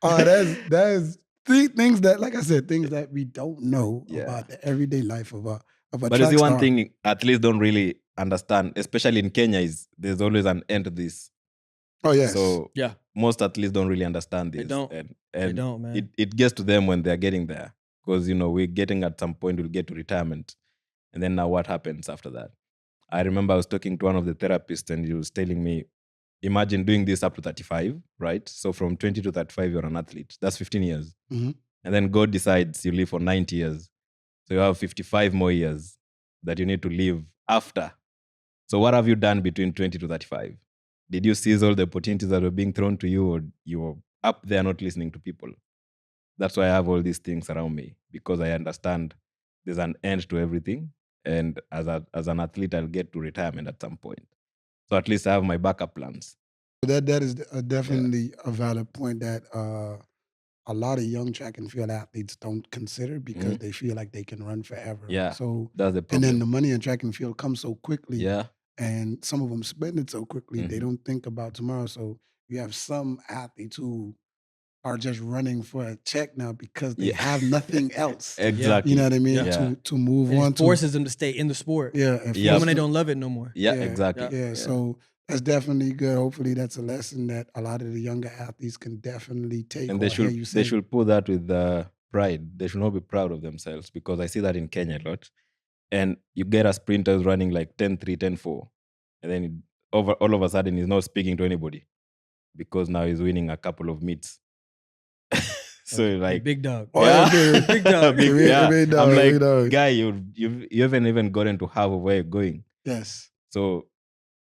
That's things that, like I said, things that we don't know about the everyday life of a But track you see, one star. thing athletes don't really understand, especially in Kenya, is there's always an end to this. Oh yes. So most athletes don't really understand this. They don't. And They don't, man. It gets to them when they're getting there. Because, we're getting at some point, we'll get to retirement. And then now what happens after that? I remember I was talking to one of the therapists and he was telling me, imagine doing this up to 35, right? So from 20 to 35, you're an athlete. That's 15 years. Mm-hmm. And then God decides you live for 90 years. So you have 55 more years that you need to live after. So what have you done between 20 to 35? Did you seize all the opportunities that were being thrown to you, or you were up there not listening to people? That's why I have all these things around me, because I understand there's an end to everything. And as an athlete, I'll get to retirement at some point. So at least I have my backup plans. That is definitely a valid point that a lot of young track and field athletes don't consider because they feel like they can run forever. Yeah, so that's the problem. And then the money in track and field comes so quickly. Yeah. And some of them spend it so quickly, they don't think about tomorrow. So you have some athletes who are just running for a check now because they have nothing else. Exactly. You know what I mean? To move on. It forces them to stay in the sport. Yeah. Even when they don't love it no more. Yeah, exactly. Yeah. So that's definitely good. Hopefully that's a lesson that a lot of the younger athletes can definitely take. And they should put that with pride. They should not be proud of themselves, because I see that in Kenya a lot. And you get a sprinter running like 10-3, 10-4. And then all of a sudden he's not speaking to anybody because now he's winning a couple of meets. So like big dog. Big dog. Big dog. I'm like, big dog. guy, you haven't even gotten to half of where you're going. Yes. So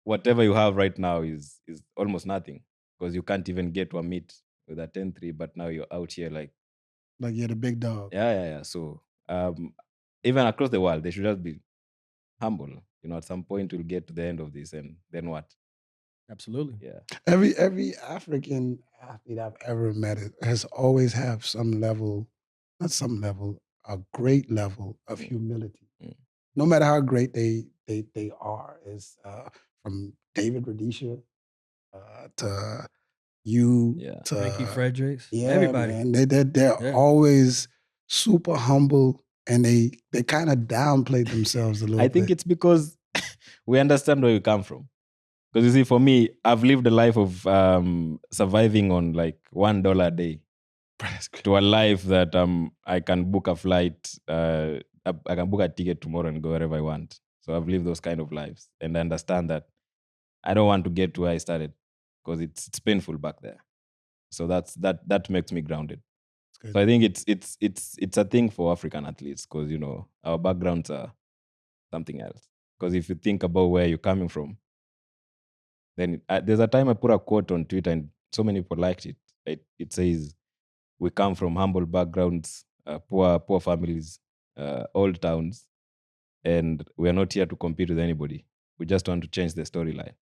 whatever you have right now is almost nothing, because you can't even get to a meet with a 10-3, but now you're out here like you're the big dog. Yeah. So even across the world, they should just be humble. At some point we'll get to the end of this, and then what? Absolutely. Yeah. Every African athlete I've ever met has always have a great level of humility. No matter how great they are, is from David Rudisha to you to Ricky Fredericks. Yeah, everybody. Man. They're always super humble, and they kind of downplay themselves a little bit. I think it's because we understand where we come from. Because you see, for me, I've lived a life of surviving on like $1 a day to a life that I can book a flight, I can book a ticket tomorrow and go wherever I want. So I've lived those kind of lives, and I understand that I don't want to get to where I started, because it's painful back there. So that makes me grounded. So I think it's a thing for African athletes, because our backgrounds are something else. Because if you think about where you're coming from, then there's a time I put a quote on Twitter and so many people liked it. It says, we come from humble backgrounds, poor families, old towns, and we are not here to compete with anybody. We just want to change the storyline.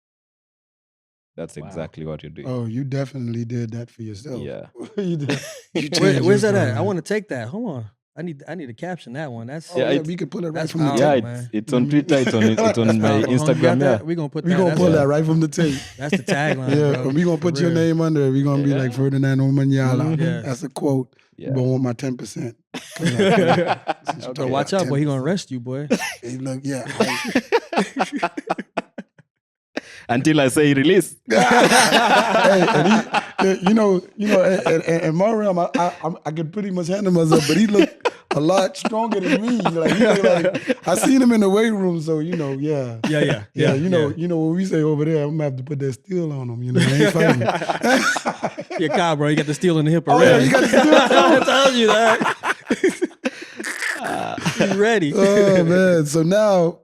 That's exactly what you're doing. Oh, you definitely did that for yourself. Yeah. Where's that at? I want to take that. Hold on. I need to caption that one. That's we can pull it right from the tape. tape. It's on Twitter. It's on my Instagram. Yeah, we're gonna pull that right from the tape. That's the tagline. Bro. We're gonna put your name under it. We're gonna be like Ferdinand Omanyala. That's a quote. Yeah. You don't want my 10%. Okay. Watch out, boy. He gonna arrest you, boy. Hey, look, Until I say release. In my realm, I could pretty much handle myself, but he looked a lot stronger than me. I seen him in the weight room, so Yeah. When we say over there, I'm gonna have to put that steel on him. I ain't fighting. Yeah, God, bro, you got the steel in the hip already. Oh, yeah, you got the steel. I told you that. You ready? Oh man! So now